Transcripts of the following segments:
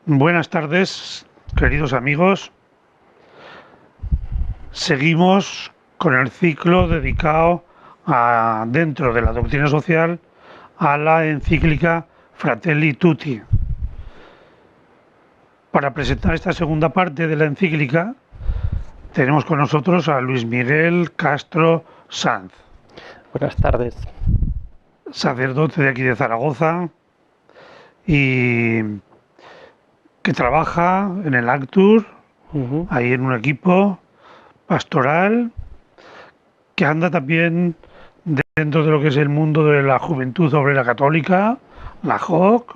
Buenas tardes, queridos amigos. Seguimos con el ciclo dedicado dentro de la doctrina social, a la encíclica Fratelli Tutti. Para presentar esta segunda parte de la encíclica, tenemos con nosotros a Luis Miguel Castro Sanz, Buenas tardes. sacerdote de aquí de Zaragoza y que trabaja en el Actur, ahí en un equipo pastoral, que anda también dentro de lo que es el mundo de la Juventud Obrera Católica, la JOC,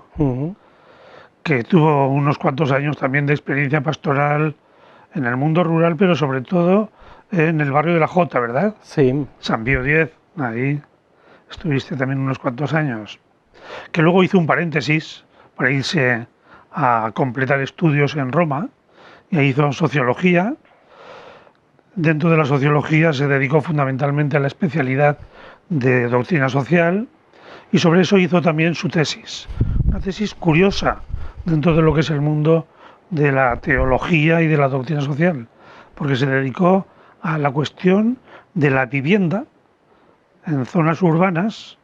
que tuvo unos cuantos años también de experiencia pastoral en el mundo rural, pero sobre todo en el barrio de la Jota, ¿verdad? Sí. San Pío X, ahí estuviste también unos cuantos años. Que luego hizo un paréntesis para irse a completar estudios en Roma, y ahí hizo sociología. Dentro de la sociología se dedicó fundamentalmente a la especialidad de doctrina social y sobre eso hizo también su tesis. Una tesis curiosa dentro de lo que es el mundo de la teología y de la doctrina social, porque se dedicó a la cuestión de la vivienda en zonas urbanas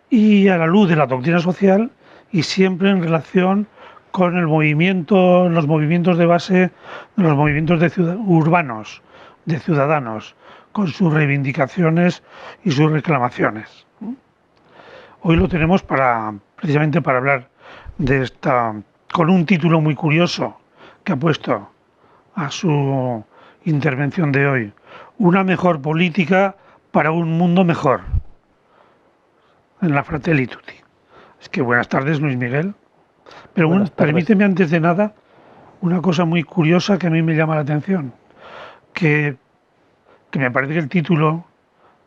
y a la luz de la doctrina social, y siempre en relación con el movimiento, los movimientos de base, los movimientos urbanos, de ciudadanos, con sus reivindicaciones y sus reclamaciones. Hoy lo tenemos precisamente para hablar de esta, con un título muy curioso que ha puesto a su intervención de hoy: una mejor política para un mundo mejor, en la Fratelli Tutti. Es que buenas tardes, Luis Miguel. Pero Buenas tardes. permíteme antes de nada una cosa muy curiosa que a mí me llama la atención, que, que me parece que el título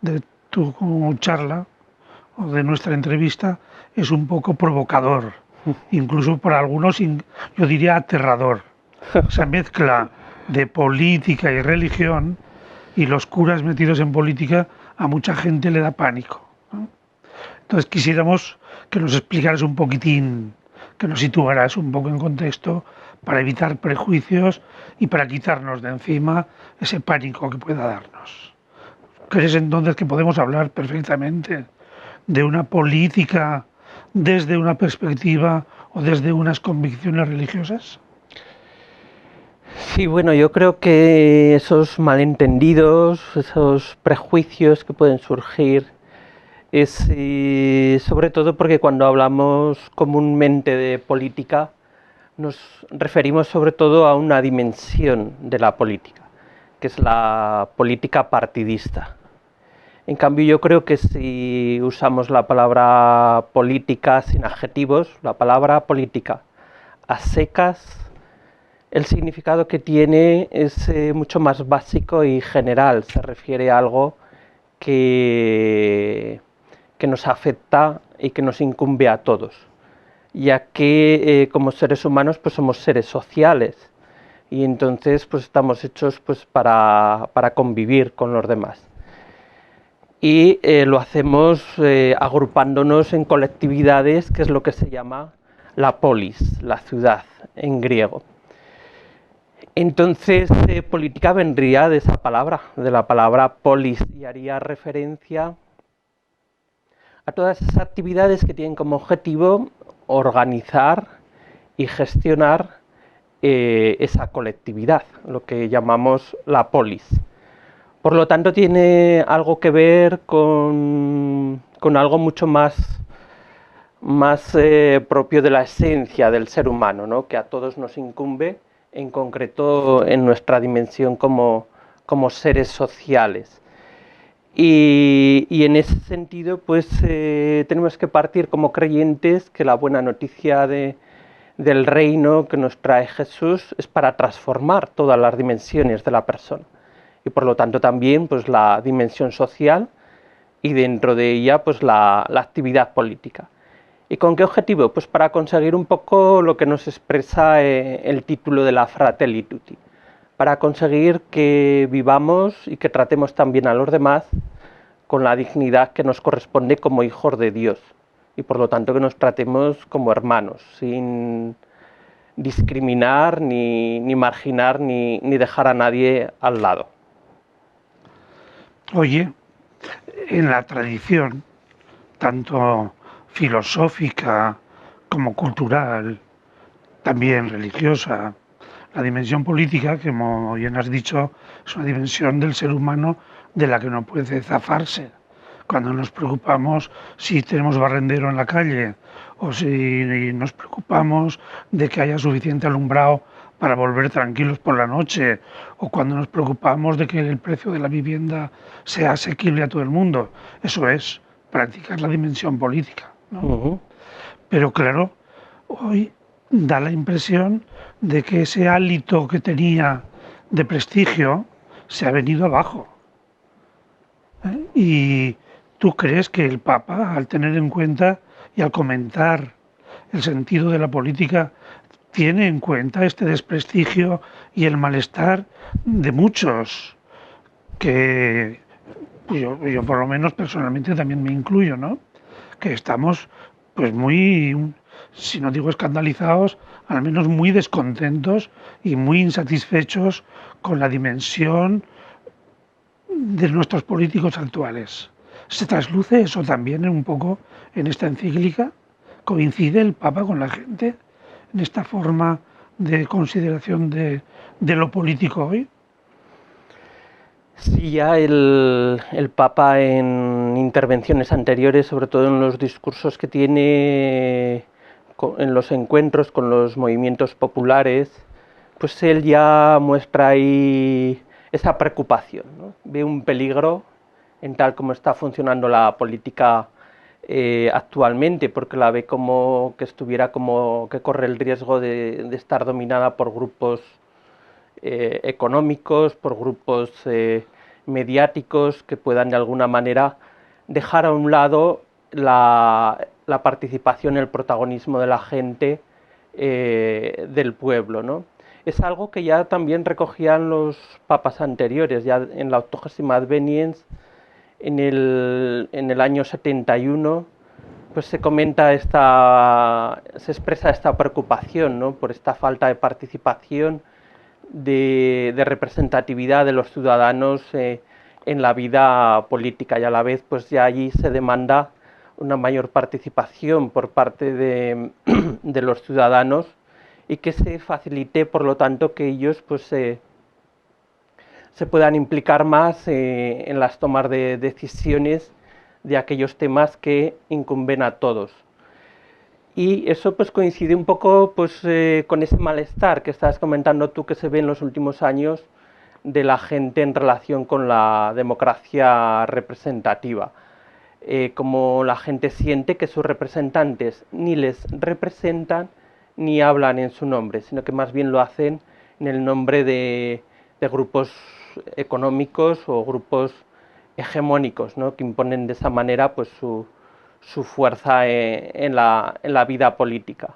de tu charla o de nuestra entrevista es un poco provocador, incluso para algunos yo diría aterrador. Esa mezcla de política y religión, y los curas metidos en política, a mucha gente le da pánico, ¿no? Entonces quisiéramos que nos explicaras un poquitín, que nos situaras un poco en contexto, para evitar prejuicios y para quitarnos de encima ese pánico que pueda darnos. ¿Crees entonces que podemos hablar perfectamente de una política desde una perspectiva o desde unas convicciones religiosas? Sí, bueno, yo creo que esos malentendidos, esos prejuicios que pueden surgir, es sobre todo porque cuando hablamos comúnmente de política, nos referimos sobre todo a una dimensión de la política, que es la política partidista. En cambio, yo creo que si usamos la palabra política sin adjetivos, la palabra política a secas, el significado que tiene es mucho más básico y general. Se refiere a algo que, que nos afecta y que nos incumbe a todos, ya que como seres humanos pues somos seres sociales y entonces pues estamos hechos pues para convivir con los demás. Y lo hacemos agrupándonos en colectividades, que es lo que se llama la polis, la ciudad en griego. Entonces, política vendría de esa palabra, de la palabra polis, y haría referencia a todas esas actividades que tienen como objetivo organizar y gestionar esa colectividad, lo que llamamos la polis. Por lo tanto, tiene algo que ver con algo mucho más propio de la esencia del ser humano, ¿no? Que a todos nos incumbe, en concreto en nuestra dimensión como seres sociales. Y en ese sentido, pues tenemos que partir como creyentes que la buena noticia del reino que nos trae Jesús es para transformar todas las dimensiones de la persona. Y por lo tanto también pues la dimensión social y dentro de ella pues la actividad política. ¿Y con qué objetivo? Pues para conseguir un poco lo que nos expresa el título de la Fratelli Tutti, para conseguir que vivamos y que tratemos también a los demás con la dignidad que nos corresponde como hijos de Dios y por lo tanto que nos tratemos como hermanos, sin discriminar, ni marginar, ni dejar a nadie al lado. Oye, en la tradición, tanto filosófica como cultural, también religiosa, la dimensión política, que como bien has dicho, es una dimensión del ser humano de la que no puede zafarse. Cuando nos preocupamos si tenemos barrendero en la calle o si nos preocupamos de que haya suficiente alumbrado para volver tranquilos por la noche, o cuando nos preocupamos de que el precio de la vivienda sea asequible a todo el mundo. Eso es practicar la dimensión política, ¿no? Pero claro, hoy da la impresión de que ese hálito que tenía de prestigio se ha venido abajo. ¿Y tú crees que el Papa, al tener en cuenta y al comentar el sentido de la política, tiene en cuenta este desprestigio y el malestar de muchos, que yo por lo menos personalmente también me incluyo, ¿no? Que estamos pues muy, si no digo escandalizados, al menos muy descontentos y muy insatisfechos con la dimensión de nuestros políticos actuales? ¿Se trasluce eso también un poco en esta encíclica? ¿Coincide el Papa con la gente en esta forma de consideración de lo político hoy? Sí, ya el Papa en intervenciones anteriores, sobre todo en los discursos que tiene en los encuentros con los movimientos populares, pues él ya muestra ahí esa preocupación, ¿no? Ve un peligro en tal como está funcionando la política actualmente, porque la ve como que estuviera como que corre el riesgo de estar dominada por grupos económicos, por grupos mediáticos que puedan de alguna manera dejar a un lado la participación, el protagonismo de la gente, del pueblo, ¿no? Es algo que ya también recogían los papas anteriores, ya en la 80ª Adveniens, en el año 71, pues se comenta se expresa esta preocupación, ¿no? Por esta falta de participación, de representatividad de los ciudadanos en la vida política, y a la vez pues ya allí se demanda una mayor participación por parte de, de los ciudadanos, y que se facilite, por lo tanto, que ellos pues se puedan implicar más en las tomas de decisiones de aquellos temas que incumben a todos. Y eso pues coincide un poco pues con ese malestar que estabas comentando tú, que se ve en los últimos años de la gente en relación con la democracia representativa. Como la gente siente que sus representantes ni les representan ni hablan en su nombre, sino que más bien lo hacen en el nombre de grupos económicos o grupos hegemónicos, ¿no? Que imponen de esa manera pues su fuerza en la vida política.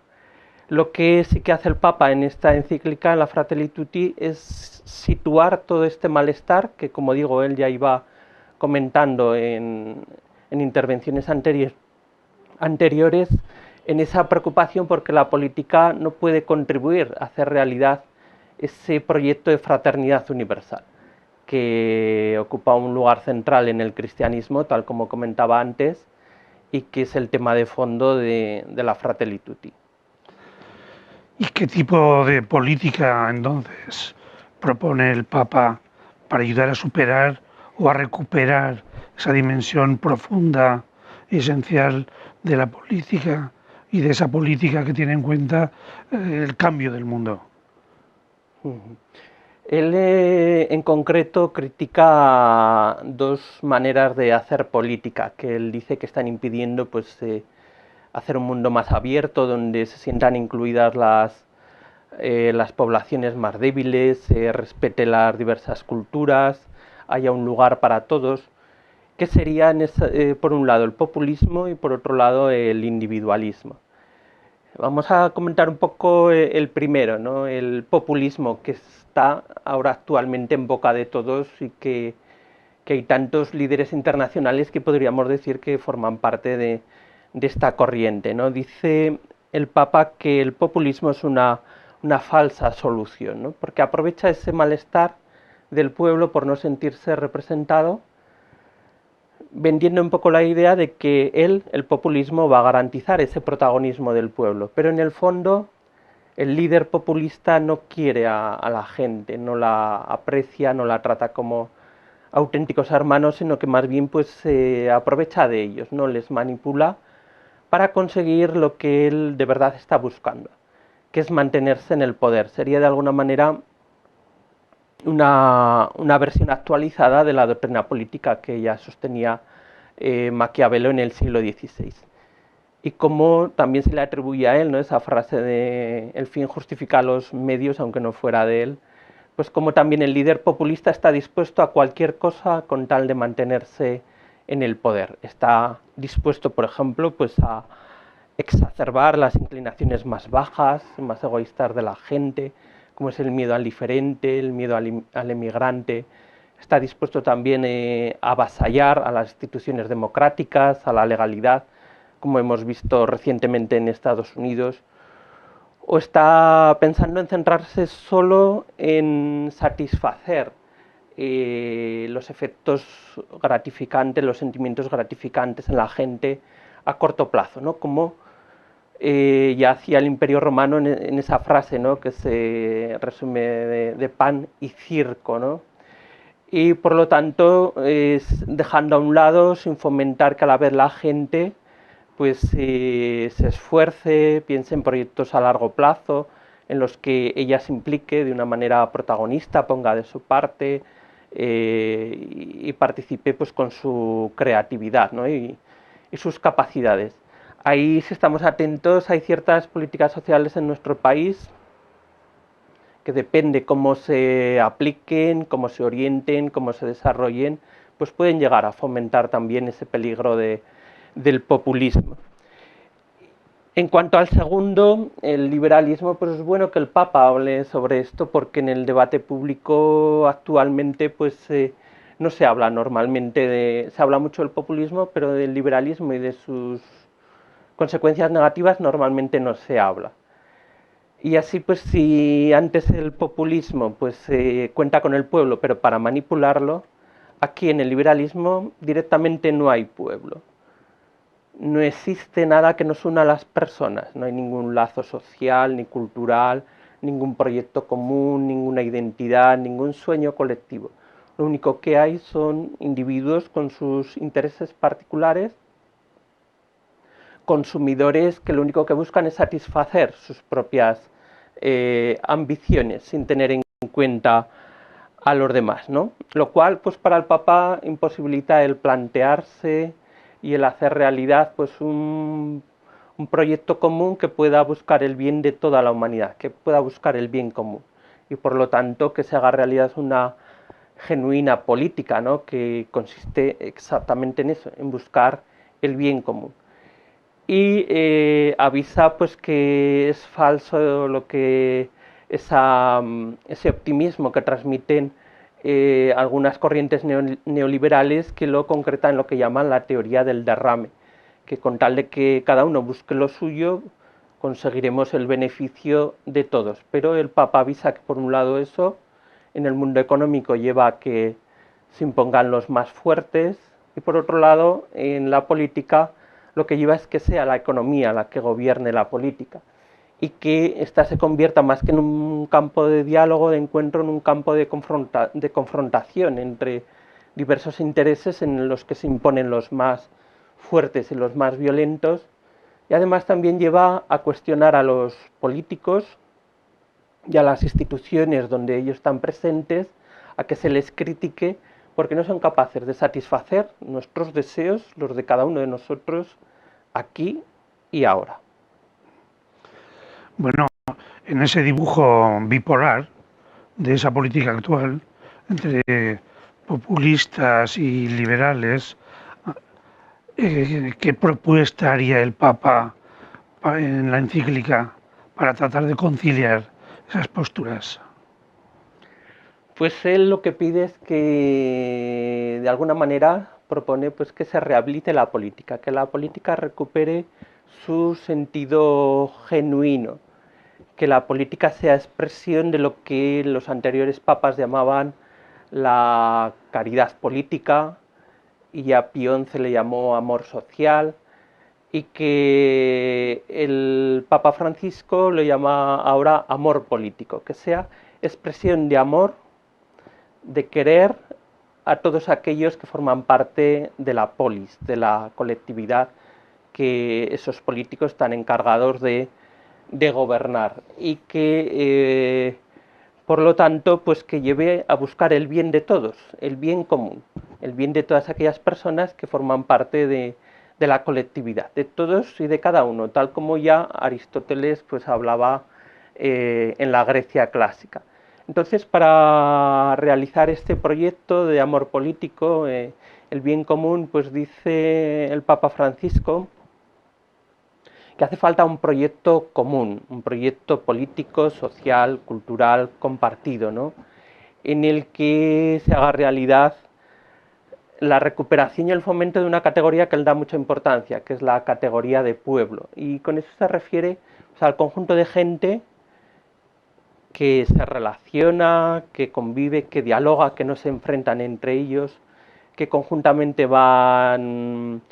Lo que sí que hace el Papa en esta encíclica, en la Fratelli Tutti, es situar todo este malestar que, como digo, él ya iba comentando en intervenciones anteriores, en esa preocupación porque la política no puede contribuir a hacer realidad ese proyecto de fraternidad universal, que ocupa un lugar central en el cristianismo, tal como comentaba antes, y que es el tema de fondo de la Fratelli Tutti. ¿Y qué tipo de política entonces propone el Papa para ayudar a superar o a recuperar esa dimensión profunda y esencial de la política, y de esa política que tiene en cuenta el cambio del mundo? Él en concreto critica dos maneras de hacer política que él dice que están impidiendo pues hacer un mundo más abierto, donde se sientan incluidas las poblaciones más débiles, se respete las diversas culturas, haya un lugar para todos, que serían por un lado el populismo y por otro lado el individualismo. Vamos a comentar un poco el primero, ¿no? El populismo, que está ahora actualmente en boca de todos, y que hay tantos líderes internacionales que podríamos decir que forman parte de esta corriente, ¿no? Dice el Papa que el populismo es una una falsa solución, ¿no? Porque aprovecha ese malestar del pueblo por no sentirse representado, vendiendo un poco la idea de que él, el populismo, va a garantizar ese protagonismo del pueblo. Pero en el fondo, el líder populista no quiere a la gente, no la aprecia, no la trata como auténticos hermanos, sino que más bien pues se aprovecha de ellos, no les manipula para conseguir lo que él de verdad está buscando, que es mantenerse en el poder. Sería de alguna manera una versión actualizada de la doctrina política que ya sostenía Maquiavelo en el siglo XVI. Y como también se le atribuye a él, ¿no?, esa frase de el fin justifica los medios, aunque no fuera de él, pues como también el líder populista está dispuesto a cualquier cosa con tal de mantenerse en el poder. Está dispuesto, por ejemplo, pues a exacerbar las inclinaciones más bajas, más egoístas de la gente, como es el miedo al diferente, el miedo al emigrante. Está dispuesto también a avasallar a las instituciones democráticas, a la legalidad, como hemos visto recientemente en Estados Unidos, o está pensando en centrarse solo en satisfacer los efectos gratificantes, los sentimientos gratificantes en la gente a corto plazo, ¿no? Como ya hacía el Imperio Romano en esa frase, ¿no?, que se resume de pan y circo, ¿no? Y por lo tanto, dejando a un lado, sin fomentar que a la vez la gente pues se esfuerce, piense en proyectos a largo plazo, en los que ella se implique de una manera protagonista, ponga de su parte y participe pues con su creatividad, ¿no?, y sus capacidades. Ahí, si estamos atentos, hay ciertas políticas sociales en nuestro país que depende cómo se apliquen, cómo se orienten, cómo se desarrollen, pues pueden llegar a fomentar también ese peligro del populismo. En cuanto al segundo, el liberalismo, pues es bueno que el Papa hable sobre esto, porque en el debate público actualmente pues no se habla normalmente se habla mucho del populismo, pero del liberalismo y de sus consecuencias negativas normalmente no se habla. Y así pues si antes el populismo pues cuenta con el pueblo, pero para manipularlo, aquí en el liberalismo directamente no hay pueblo. No existe nada que nos una a las personas, no hay ningún lazo social ni cultural, ningún proyecto común, ninguna identidad, ningún sueño colectivo. Lo único que hay son individuos con sus intereses particulares, consumidores que lo único que buscan es satisfacer sus propias ambiciones sin tener en cuenta a los demás, ¿no? Lo cual pues para el Papa imposibilita el plantearse y el hacer realidad pues un proyecto común que pueda buscar el bien de toda la humanidad, que pueda buscar el bien común y por lo tanto que se haga realidad una genuina política, ¿no?, que consiste exactamente en eso, en buscar el bien común. Y avisa pues que es falso lo que ese optimismo que transmiten algunas corrientes neoliberales, que lo concretan en lo que llaman la teoría del derrame, que con tal de que cada uno busque lo suyo conseguiremos el beneficio de todos. Pero el Papa avisa que por un lado eso en el mundo económico lleva a que se impongan los más fuertes y por otro lado en la política lo que lleva es que sea la economía la que gobierne la política y que ésta se convierta más que en un campo de diálogo, de encuentro, en un campo de confrontación entre diversos intereses en los que se imponen los más fuertes y los más violentos, y además también lleva a cuestionar a los políticos y a las instituciones donde ellos están presentes, a que se les critique porque no son capaces de satisfacer nuestros deseos, los de cada uno de nosotros, aquí y ahora. Bueno, en ese dibujo bipolar de esa política actual, entre populistas y liberales, ¿qué propuesta haría el Papa en la encíclica para tratar de conciliar esas posturas? Pues él lo que pide es que, de alguna manera, propone pues que se rehabilite la política, que la política recupere su sentido genuino, que la política sea expresión de lo que los anteriores papas llamaban la caridad política, y a Pío XI le llamó amor social, y que el Papa Francisco lo llama ahora amor político, que sea expresión de amor, de querer a todos aquellos que forman parte de la polis, de la colectividad que esos políticos están encargados de gobernar, y que por lo tanto pues que lleve a buscar el bien de todos, el bien común, el bien de todas aquellas personas que forman parte de la colectividad, de todos y de cada uno, tal como ya Aristóteles pues hablaba en la Grecia clásica. Entonces, para realizar este proyecto de amor político, el bien común, pues dice el Papa Francisco que hace falta un proyecto común, un proyecto político, social, cultural, compartido, ¿no? En el que se haga realidad la recuperación y el fomento de una categoría que él da mucha importancia, que es la categoría de pueblo. Y con eso se refiere, o sea, al conjunto de gente que se relaciona, que convive, que dialoga, que no se enfrentan entre ellos, que conjuntamente van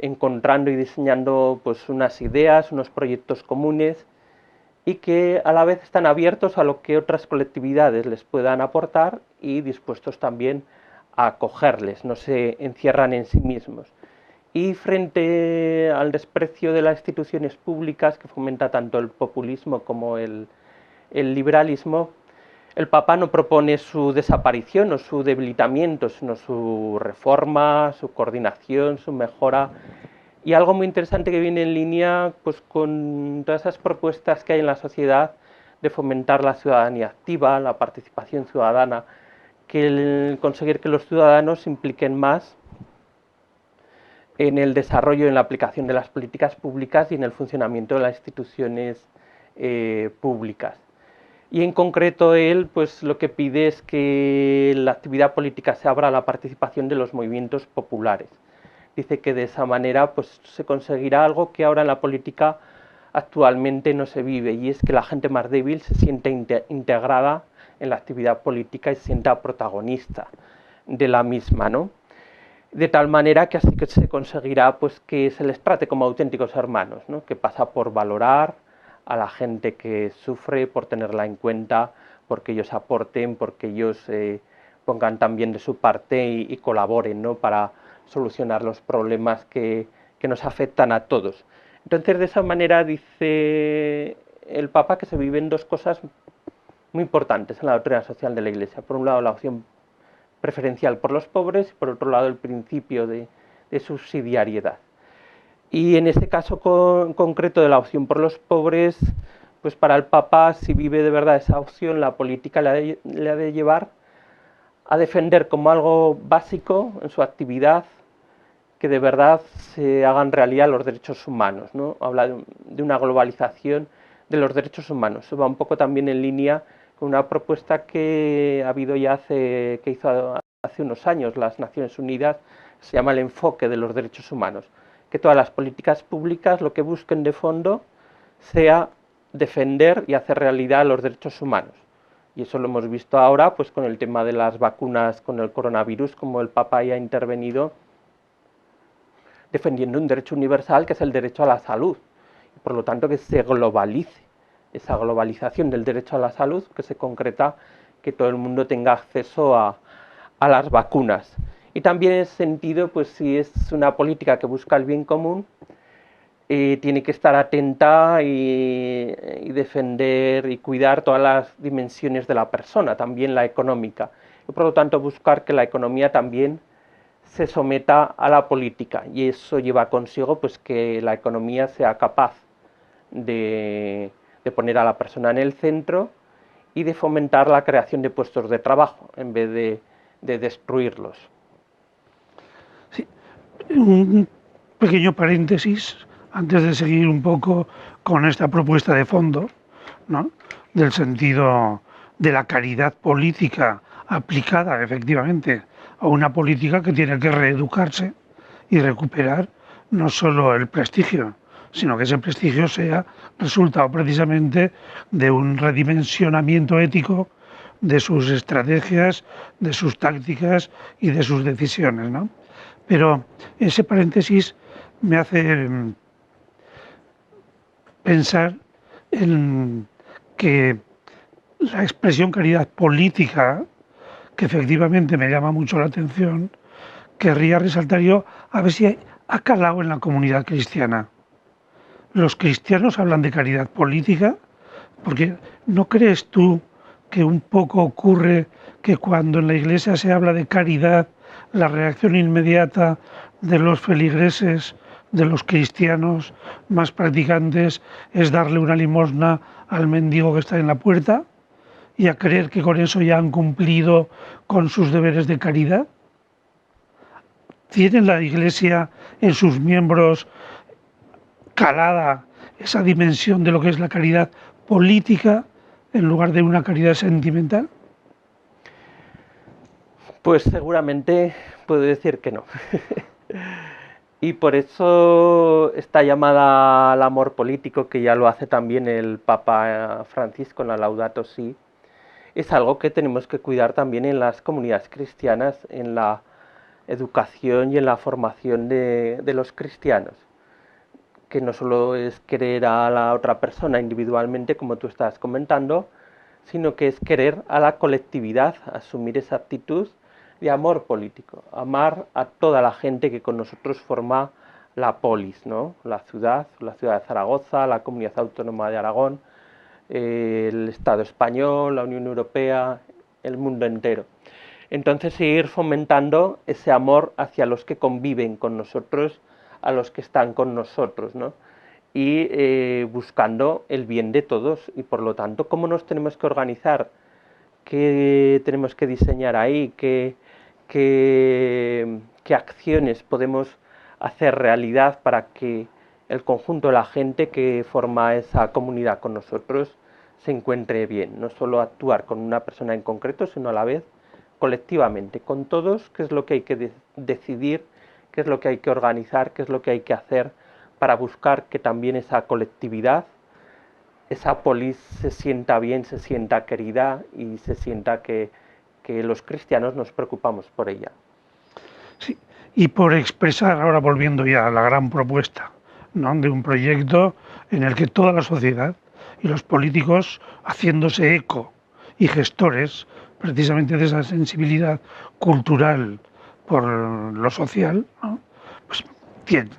encontrando y diseñando pues unas ideas, unos proyectos comunes, y que a la vez están abiertos a lo que otras colectividades les puedan aportar y dispuestos también a acogerles, no se encierran en sí mismos. Y frente al desprecio de las instituciones públicas que fomenta tanto el populismo como el liberalismo, el Papa no propone su desaparición o su debilitamiento, sino su reforma, su coordinación, su mejora. Y algo muy interesante que viene en línea pues, con todas esas propuestas que hay en la sociedad de fomentar la ciudadanía activa, la participación ciudadana, que el conseguir que los ciudadanos se impliquen más en el desarrollo y en la aplicación de las políticas públicas y en el funcionamiento de las instituciones públicas. Y en concreto él pues lo que pide es que la actividad política se abra a la participación de los movimientos populares. Dice que de esa manera pues se conseguirá algo que ahora en la política actualmente no se vive, y es que la gente más débil se siente integrada en la actividad política y se sienta protagonista de la misma, ¿no? De tal manera que así que se conseguirá pues que se les trate como auténticos hermanos, ¿no? Que pasa por valorar a la gente que sufre, por tenerla en cuenta, porque ellos aporten, porque ellos pongan también de su parte y colaboren, ¿no? Para solucionar los problemas que nos afectan a todos. Entonces, de esa manera dice el Papa que se viven dos cosas muy importantes en la doctrina social de la Iglesia. Por un lado, la opción preferencial por los pobres, y por otro lado, el principio de subsidiariedad. Y en este caso concreto de la opción por los pobres, pues para el Papa, si vive de verdad esa opción, la política le ha de llevar a defender como algo básico en su actividad que de verdad se hagan realidad los derechos humanos, ¿no? Habla de una globalización de los derechos humanos. Eso va un poco también en línea con una propuesta que ha habido ya que hizo hace unos años las Naciones Unidas, se llama el enfoque de los derechos humanos, que todas las políticas públicas lo que busquen de fondo sea defender y hacer realidad los derechos humanos. Y eso lo hemos visto ahora pues con el tema de las vacunas con el coronavirus, como el Papa ya ha intervenido defendiendo un derecho universal que es el derecho a la salud. Y por lo tanto que se globalice esa globalización del derecho a la salud, que se concreta que todo el mundo tenga acceso a las vacunas. Y también en ese sentido, pues si es una política que busca el bien común, tiene que estar atenta y defender y cuidar todas las dimensiones de la persona, también la económica. Y por lo tanto buscar que la economía también se someta a la política, y eso lleva consigo pues que la economía sea capaz de poner a la persona en el centro y de fomentar la creación de puestos de trabajo en vez de destruirlos. Sí, un pequeño paréntesis antes de seguir un poco con esta propuesta de fondo, ¿no? Del sentido de la caridad política aplicada efectivamente a una política que tiene que reeducarse y recuperar no solo el prestigio, sino que ese prestigio sea resultado precisamente de un redimensionamiento ético de sus estrategias, de sus tácticas y de sus decisiones, ¿no? Pero ese paréntesis me hace pensar en que la expresión caridad política, que efectivamente me llama mucho la atención, querría resaltar yo a ver si ha calado en la comunidad cristiana. Los cristianos hablan de caridad política, porque ¿no crees tú que un poco ocurre que cuando en la iglesia se habla de caridad, la reacción inmediata de los feligreses, de los cristianos más practicantes, es darle una limosna al mendigo que está en la puerta y a creer que con eso ya han cumplido con sus deberes de caridad? ¿Tiene la iglesia en sus miembros calada esa dimensión de lo que es la caridad política en lugar de una caridad sentimental? Pues seguramente puedo decir que no. Y por eso esta llamada al amor político, que ya lo hace también el Papa Francisco en la Laudato Si, es algo que tenemos que cuidar también en las comunidades cristianas, en la educación y en la formación de los cristianos, que no solo es querer a la otra persona individualmente, como tú estás comentando, sino que es querer a la colectividad, asumir esa actitud de amor político, amar a toda la gente que con nosotros forma la polis, ¿no? La ciudad de Zaragoza, la Comunidad Autónoma de Aragón, el Estado español, la Unión Europea, el mundo entero. Entonces seguir fomentando ese amor hacia los que conviven con nosotros, a los que están con nosotros, ¿no? Y buscando el bien de todos, y por lo tanto, ¿cómo nos tenemos que organizar? ¿Qué tenemos que diseñar ahí? ¿Qué acciones podemos hacer realidad para que el conjunto de la gente que forma esa comunidad con nosotros se encuentre bien? No solo actuar con una persona en concreto, sino a la vez colectivamente, con todos, qué es lo que hay que decidir, qué es lo que hay que organizar, qué es lo que hay que hacer para buscar que también esa colectividad, esa polis se sienta bien, se sienta querida y se sienta que los cristianos nos preocupamos por ella. Sí, y por expresar, ahora volviendo ya a la gran propuesta, ¿no?, de un proyecto en el que toda la sociedad y los políticos haciéndose eco y gestores precisamente de esa sensibilidad cultural por lo social, ¿no?, pues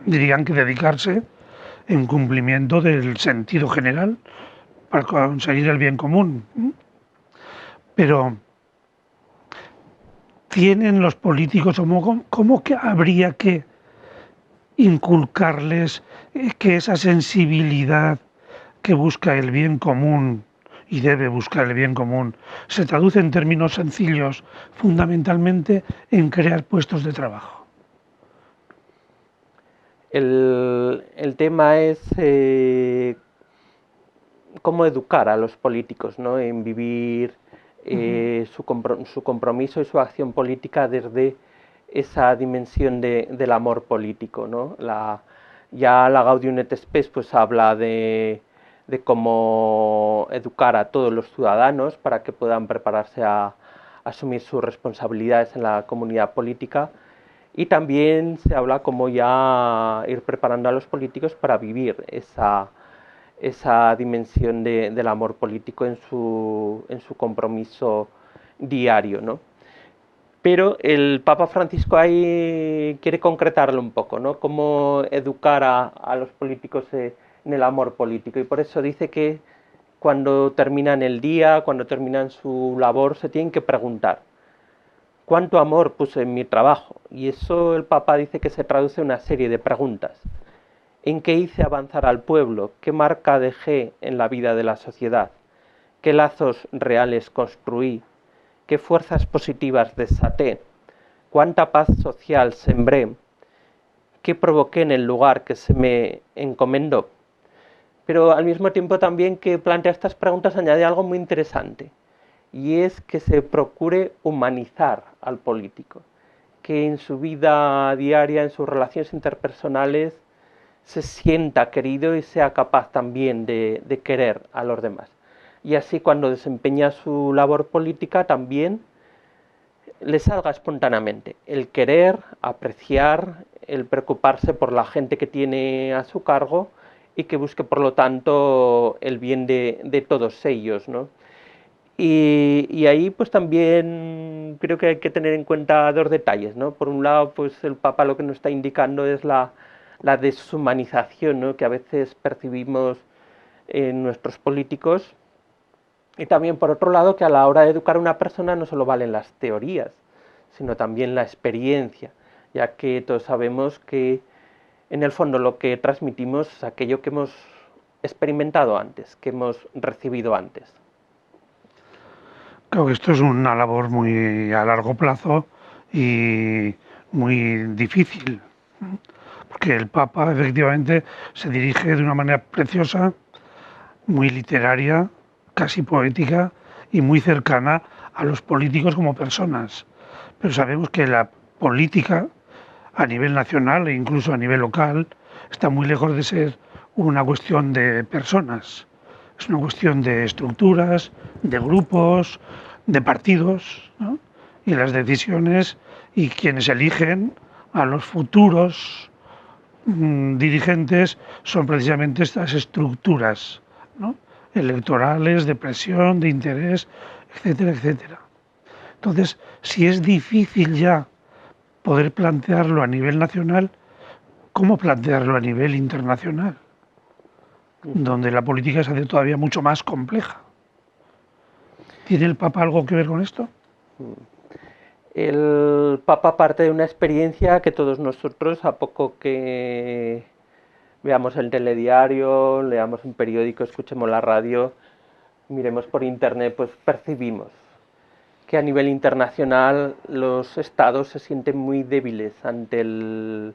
dirían que dedicarse en cumplimiento del sentido general para conseguir el bien común. Pero tienen los políticos, cómo que habría que inculcarles que esa sensibilidad que busca el bien común y debe buscar el bien común se traduce en términos sencillos, fundamentalmente en crear puestos de trabajo? El tema es cómo educar a los políticos, ¿no?, en vivir su compromiso y su acción política desde esa dimensión del amor político, ¿no? Ya la Gaudium et Spes pues habla de cómo educar a todos los ciudadanos para que puedan prepararse a asumir sus responsabilidades en la comunidad política, y también se habla cómo ya ir preparando a los políticos para vivir esa dimensión del amor político en su compromiso diario, ¿no? Pero el Papa Francisco ahí quiere concretarlo un poco, ¿no? Cómo educar a los políticos en el amor político, y por eso dice que cuando terminan el día, cuando terminan su labor, se tienen que preguntar: ¿cuánto amor puse en mi trabajo? Y eso el Papa dice que se traduce en una serie de preguntas. ¿En qué hice avanzar al pueblo? ¿Qué marca dejé en la vida de la sociedad? ¿Qué lazos reales construí? ¿Qué fuerzas positivas desaté? ¿Cuánta paz social sembré? ¿Qué provoqué en el lugar que se me encomendó? Pero al mismo tiempo también que plantea estas preguntas añade algo muy interesante, y es que se procure humanizar al político, que en su vida diaria, en sus relaciones interpersonales, se sienta querido y sea capaz también de querer a los demás. Y así cuando desempeña su labor política también le salga espontáneamente el querer, apreciar, el preocuparse por la gente que tiene a su cargo y que busque por lo tanto el bien de todos ellos, ¿no? Y ahí pues también creo que hay que tener en cuenta dos detalles, ¿no? Por un lado, pues el Papa lo que nos está indicando es la deshumanización, ¿no?, que a veces percibimos en nuestros políticos, y también por otro lado que a la hora de educar a una persona no solo valen las teorías, sino también la experiencia, ya que todos sabemos que en el fondo lo que transmitimos es aquello que hemos experimentado antes, que hemos recibido antes. Creo que esto es una labor muy a largo plazo y muy difícil, porque el Papa efectivamente se dirige de una manera preciosa, muy literaria, casi poética y muy cercana a los políticos como personas. Pero sabemos que la política a nivel nacional e incluso a nivel local está muy lejos de ser una cuestión de personas. Es una cuestión de estructuras, de grupos, de partidos, ¿no? Y las decisiones y quienes eligen a los futuros dirigentes son precisamente estas estructuras, ¿no?, electorales, de presión, de interés, etcétera, etcétera. Entonces, si es difícil ya poder plantearlo a nivel nacional, ¿cómo plantearlo a nivel internacional? Donde la política se hace todavía mucho más compleja. ¿Tiene el Papa algo que ver con esto? El Papa parte de una experiencia que todos nosotros, a poco que veamos el telediario, leamos un periódico, escuchemos la radio, miremos por internet, pues percibimos que a nivel internacional los estados se sienten muy débiles ante el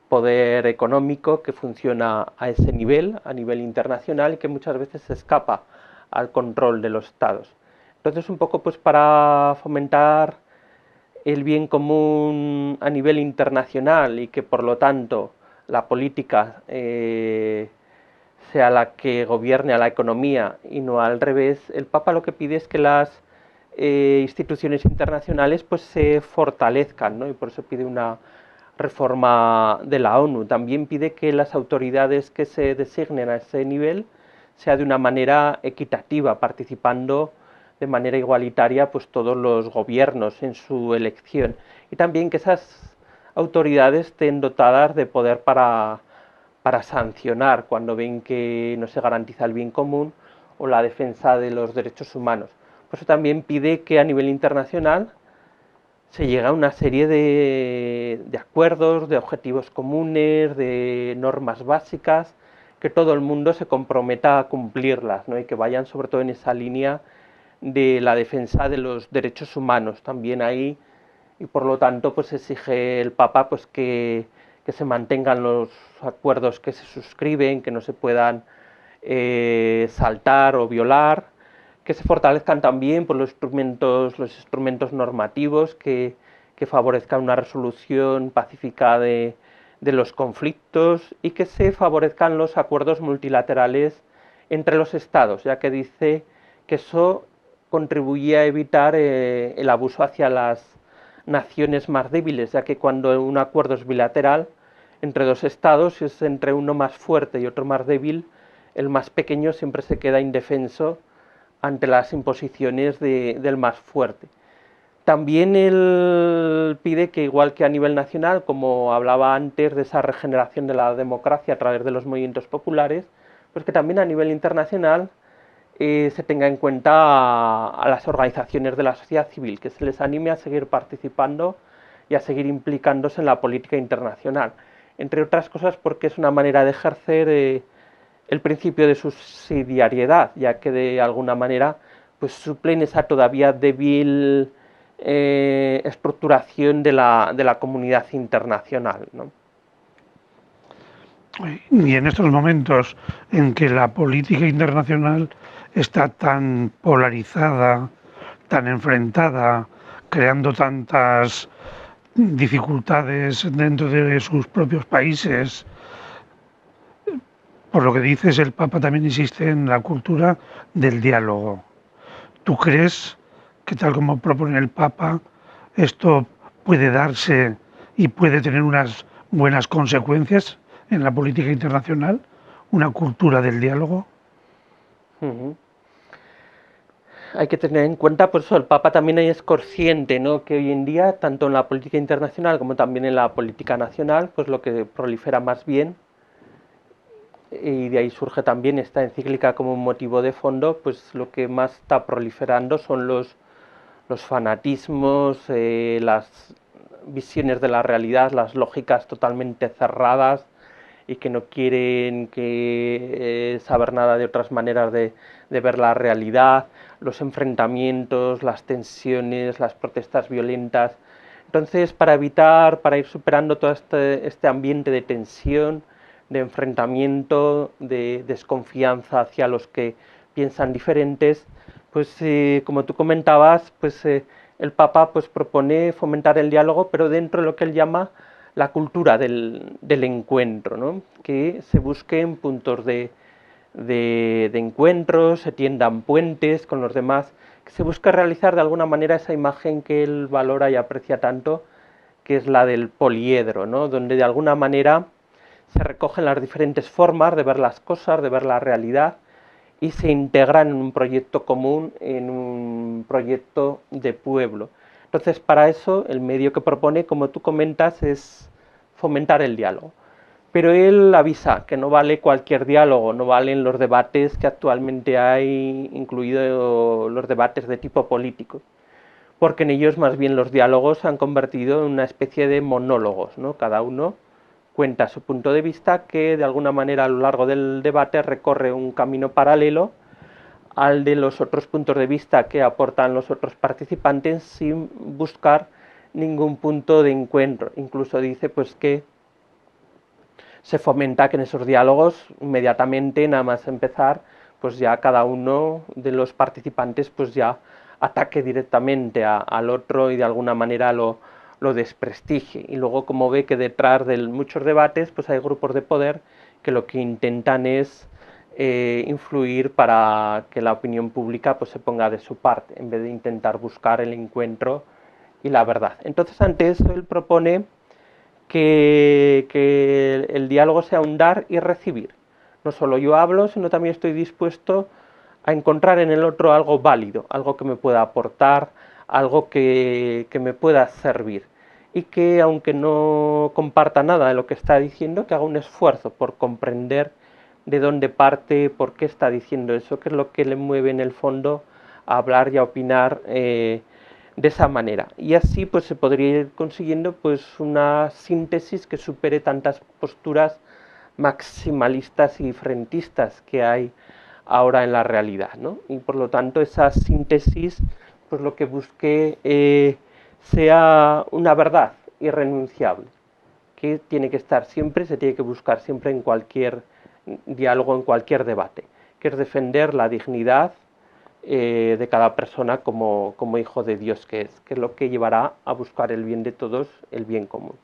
poder económico que funciona a ese nivel, a nivel internacional, y que muchas veces se escapa al control de los estados. Entonces, un poco pues para fomentar el bien común a nivel internacional y que por lo tanto la política sea la que gobierne a la economía y no al revés, el Papa lo que pide es que las instituciones internacionales pues se fortalezcan, ¿no? Y por eso pide una reforma de la ONU. También pide que las autoridades que se designen a ese nivel sea de una manera equitativa, participando de manera igualitaria pues todos los gobiernos en su elección, y también que esas autoridades estén dotadas de poder para sancionar cuando ven que no se garantiza el bien común o la defensa de los derechos humanos. Por eso también pide que a nivel internacional se llegue a una serie de acuerdos, de objetivos comunes, de normas básicas, que todo el mundo se comprometa a cumplirlas, ¿no?, y que vayan sobre todo en esa línea de la defensa de los derechos humanos también ahí, y por lo tanto pues exige el Papa pues que se mantengan los acuerdos que se suscriben, que no se puedan saltar o violar, que se fortalezcan también por los instrumentos normativos que favorezcan una resolución pacífica de los conflictos, y que se favorezcan los acuerdos multilaterales entre los estados, ya que dice que eso contribuye a evitar el abuso hacia las naciones más débiles, ya que cuando un acuerdo es bilateral entre dos estados, si es entre uno más fuerte y otro más débil, el más pequeño siempre se queda indefenso ante las imposiciones del más fuerte. También él pide que, igual que a nivel nacional, como hablaba antes de esa regeneración de la democracia a través de los movimientos populares, pues que también a nivel internacional se tenga en cuenta a las organizaciones de la sociedad civil, que se les anime a seguir participando y a seguir implicándose en la política internacional. Entre otras cosas porque es una manera de ejercer el principio de subsidiariedad, ya que de alguna manera pues suplen esa todavía débil estructuración de la comunidad internacional, ¿no? Y en estos momentos en que la política internacional está tan polarizada, tan enfrentada, creando tantas dificultades dentro de sus propios países, Por lo que dices, el Papa también insiste en la cultura del diálogo. ¿Tú crees que tal como propone el Papa, esto puede darse y puede tener unas buenas consecuencias en la política internacional? ¿Una cultura del diálogo? Ujú. Hay que tener en cuenta, por eso el Papa también es consciente, ¿no? Que hoy en día, tanto en la política internacional como también en la política nacional, pues lo que prolifera más bien, y de ahí surge también esta encíclica como un motivo de fondo, pues lo que más está proliferando son los fanatismos, las visiones de la realidad, las lógicas totalmente cerradas y que no quieren saber nada de otras maneras de ver la realidad, los enfrentamientos, las tensiones, las protestas violentas. Entonces, para ir superando todo este ambiente de tensión, de enfrentamiento, de desconfianza hacia los que piensan diferentes, pues como tú comentabas, pues el Papa pues propone fomentar el diálogo, pero dentro de lo que él llama la cultura del encuentro, ¿no? Que se busquen puntos de encuentro, se tiendan puentes con los demás, que se busque realizar de alguna manera esa imagen que él valora y aprecia tanto, que es la del poliedro, ¿no? Donde de alguna manera se recogen las diferentes formas de ver las cosas, de ver la realidad, y se integran en un proyecto común, en un proyecto de pueblo. Entonces, para eso, el medio que propone, como tú comentas, es fomentar el diálogo. Pero él avisa que no vale cualquier diálogo, no valen los debates que actualmente hay, incluidos los debates de tipo político, porque en ellos más bien los diálogos se han convertido en una especie de monólogos, ¿no? Cada uno cuenta su punto de vista que de alguna manera a lo largo del debate recorre un camino paralelo al de los otros puntos de vista que aportan los otros participantes sin buscar ningún punto de encuentro. Incluso dice pues que se fomenta que en esos diálogos inmediatamente nada más empezar pues ya cada uno de los participantes pues ya ataque directamente al otro y de alguna manera lo desprestigie. Y luego como ve que detrás de muchos debates pues hay grupos de poder que lo que intentan es influir para que la opinión pública pues se ponga de su parte en vez de intentar buscar el encuentro y la verdad. Entonces ante eso él propone que el diálogo sea un dar y recibir. No solo yo hablo, sino también estoy dispuesto a encontrar en el otro algo válido, algo que me pueda aportar, algo que me pueda servir. Y que aunque no comparta nada de lo que está diciendo, que haga un esfuerzo por comprender de dónde parte, por qué está diciendo eso, qué es lo que le mueve en el fondo a hablar y a opinar de esa manera. Y así pues se podría ir consiguiendo pues una síntesis que supere tantas posturas maximalistas y frentistas que hay ahora en la realidad, ¿no? Y por lo tanto esa síntesis pues lo que busque sea una verdad irrenunciable, que tiene que estar siempre, se tiene que buscar siempre en cualquier diálogo, en cualquier debate, que es defender la dignidad de cada persona como hijo de Dios que es lo que llevará a buscar el bien de todos, el bien común.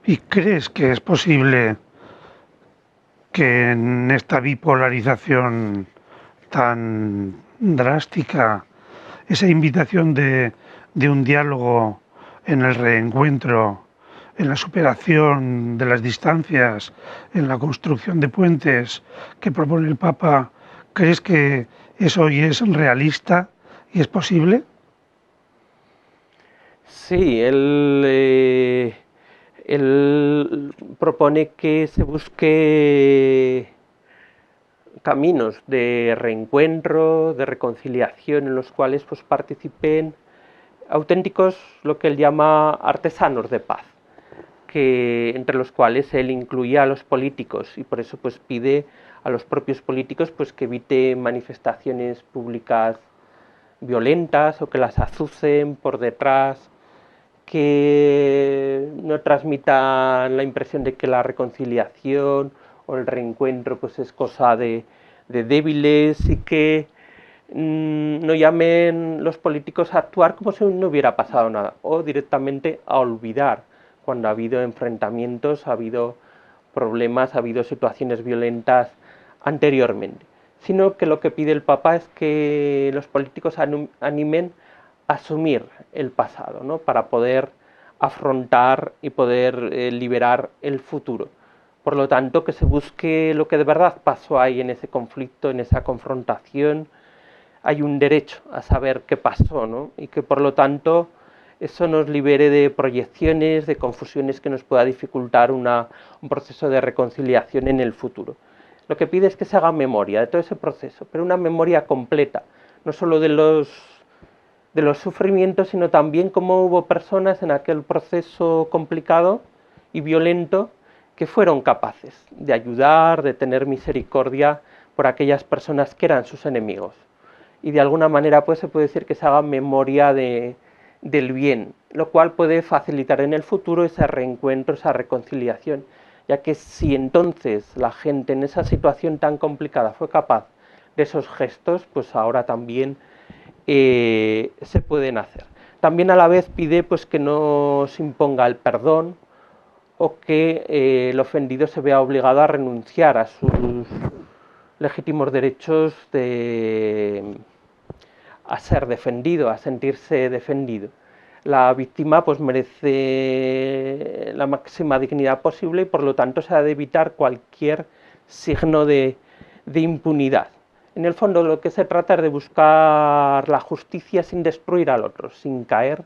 ¿Y crees que es posible que en esta bipolarización tan drástica, esa invitación de un diálogo en el reencuentro, en la superación de las distancias, en la construcción de puentes que propone el Papa, ¿crees que eso hoy es realista y es posible? Sí, él propone que se busque caminos de reencuentro, de reconciliación, en los cuales pues, participen auténticos, lo que él llama artesanos de paz, que, entre los cuales él incluía a los políticos y por eso pues, pide a los propios políticos pues, que evite manifestaciones públicas violentas o que las azucen por detrás, que no transmitan la impresión de que la reconciliación o el reencuentro pues es cosa de débiles y que no llamen los políticos a actuar como si no hubiera pasado nada o directamente a olvidar cuando ha habido enfrentamientos, ha habido problemas, ha habido situaciones violentas anteriormente, sino que lo que pide el Papa es que los políticos animen a asumir el pasado, ¿no? Para poder afrontar y poder liberar el futuro. Por lo tanto, que se busque lo que de verdad pasó ahí en ese conflicto, en esa confrontación. Hay un derecho a saber qué pasó, ¿no? Y que por lo tanto eso nos libere de proyecciones, de confusiones que nos pueda dificultar un proceso de reconciliación en el futuro. Lo que pide es que se haga memoria de todo ese proceso, pero una memoria completa, no solo de los sufrimientos, sino también cómo hubo personas en aquel proceso complicado y violento que fueron capaces de ayudar, de tener misericordia por aquellas personas que eran sus enemigos. Y de alguna manera pues se puede decir que se haga memoria del bien, lo cual puede facilitar en el futuro ese reencuentro, esa reconciliación, ya que si entonces la gente en esa situación tan complicada fue capaz de esos gestos, pues ahora también se pueden hacer. También a la vez pide pues que no se imponga el perdón o que el ofendido se vea obligado a renunciar a sus legítimos derechos a ser defendido, a sentirse defendido. La víctima pues merece la máxima dignidad posible y por lo tanto se ha de evitar cualquier signo de impunidad. En el fondo lo que se trata es de buscar la justicia sin destruir al otro, sin caer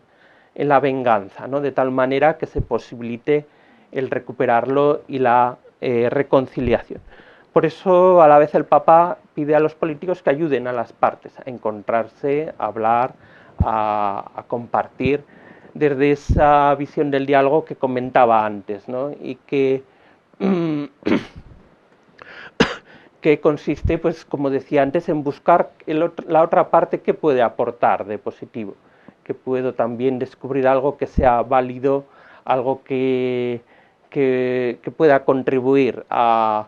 en la venganza, ¿no? De tal manera que se posibilite el recuperarlo y la reconciliación. Por eso a la vez el Papa pide a los políticos que ayuden a las partes a encontrarse, a hablar, a compartir desde esa visión del diálogo que comentaba antes, ¿no? Y que consiste, pues como decía antes, en buscar la otra parte que puede aportar de positivo, que puedo también descubrir algo que sea válido, algo que pueda contribuir a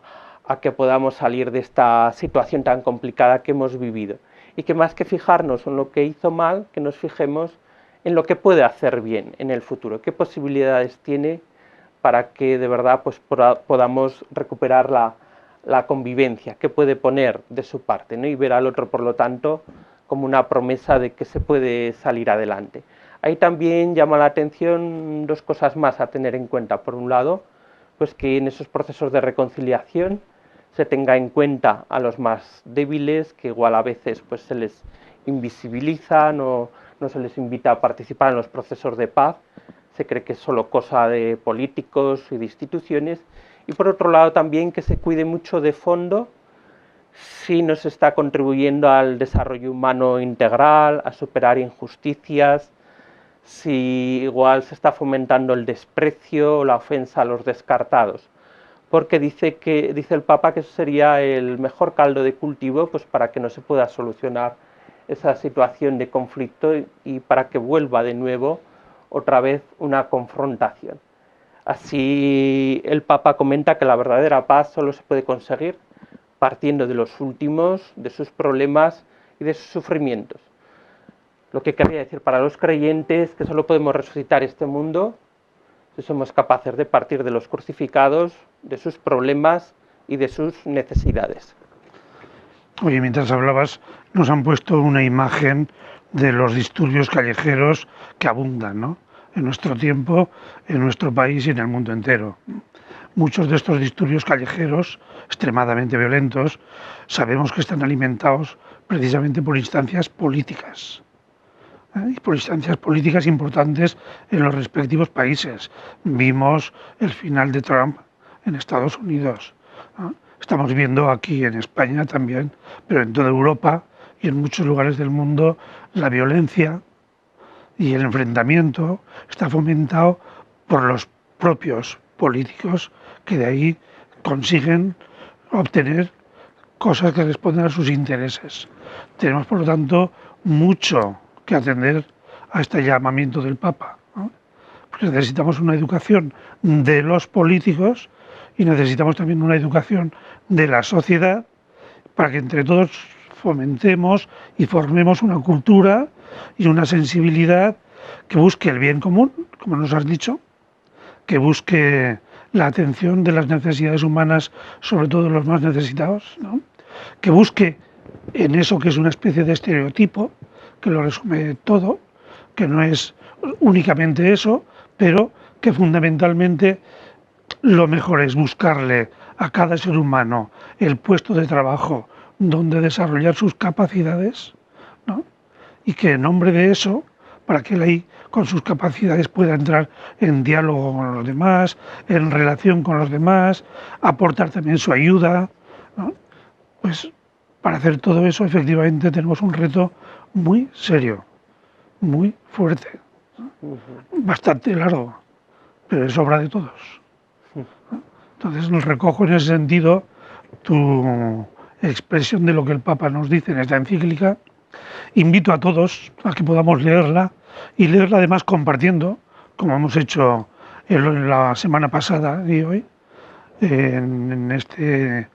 que podamos salir de esta situación tan complicada que hemos vivido. Y que más que fijarnos en lo que hizo mal, que nos fijemos en lo que puede hacer bien en el futuro, qué posibilidades tiene para que de verdad pues, podamos recuperar la convivencia, qué puede poner de su parte, ¿no? Y ver al otro, por lo tanto, como una promesa de que se puede salir adelante. Ahí también llama la atención dos cosas más a tener en cuenta. Por un lado, pues que en esos procesos de reconciliación se tenga en cuenta a los más débiles, que igual a veces pues, se les invisibiliza, no se les invita a participar en los procesos de paz, se cree que es solo cosa de políticos y de instituciones, y por otro lado también que se cuide mucho de fondo si nos está contribuyendo al desarrollo humano integral, a superar injusticias, si igual se está fomentando el desprecio o la ofensa a los descartados, porque dice el Papa que eso sería el mejor caldo de cultivo pues para que no se pueda solucionar esa situación de conflicto y para que vuelva de nuevo otra vez una confrontación. Así el Papa comenta que la verdadera paz solo se puede conseguir partiendo de los últimos, de sus problemas y de sus sufrimientos. Lo que querría decir para los creyentes que solo podemos resucitar este mundo si somos capaces de partir de los crucificados, de sus problemas y de sus necesidades. Oye, mientras hablabas, nos han puesto una imagen de los disturbios callejeros que abundan, ¿no? En nuestro tiempo, en nuestro país y en el mundo entero. Muchos de estos disturbios callejeros, extremadamente violentos, sabemos que están alimentados precisamente por instancias políticas. Y por instancias políticas importantes en los respectivos países. Vimos el final de Trump en Estados Unidos. Estamos viendo aquí en España también, pero en toda Europa y en muchos lugares del mundo, la violencia y el enfrentamiento está fomentado por los propios políticos que de ahí consiguen obtener cosas que responden a sus intereses. Tenemos, por lo tanto, mucho que atender a este llamamiento del Papa, ¿no? Porque necesitamos una educación de los políticos y necesitamos también una educación de la sociedad para que entre todos fomentemos y formemos una cultura y una sensibilidad que busque el bien común, como nos has dicho, que busque la atención de las necesidades humanas, sobre todo de los más necesitados, ¿no? Que busque en eso que es una especie de estereotipo, que lo resume todo, que no es únicamente eso, pero que fundamentalmente lo mejor es buscarle a cada ser humano el puesto de trabajo donde desarrollar sus capacidades, ¿no? Y que en nombre de eso, para que él ahí con sus capacidades pueda entrar en diálogo con los demás, en relación con los demás, aportar también su ayuda, ¿no? Pues para hacer todo eso efectivamente tenemos un reto muy serio, muy fuerte, bastante largo, pero es obra de todos. Entonces recojo en ese sentido tu expresión de lo que el Papa nos dice en esta encíclica. Invito a todos a que podamos leerla y leerla además compartiendo, como hemos hecho en la semana pasada y hoy, en este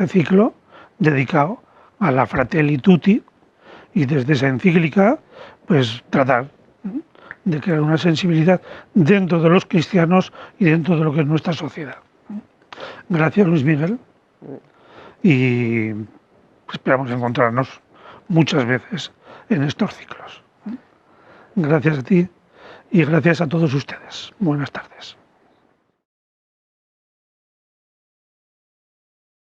ciclo dedicado a la Fratelli Tutti, y desde esa encíclica pues tratar de crear una sensibilidad dentro de los cristianos y dentro de lo que es nuestra sociedad. Gracias, Luis Miguel, y esperamos encontrarnos muchas veces en estos ciclos. Gracias a ti y gracias a todos ustedes. Buenas tardes.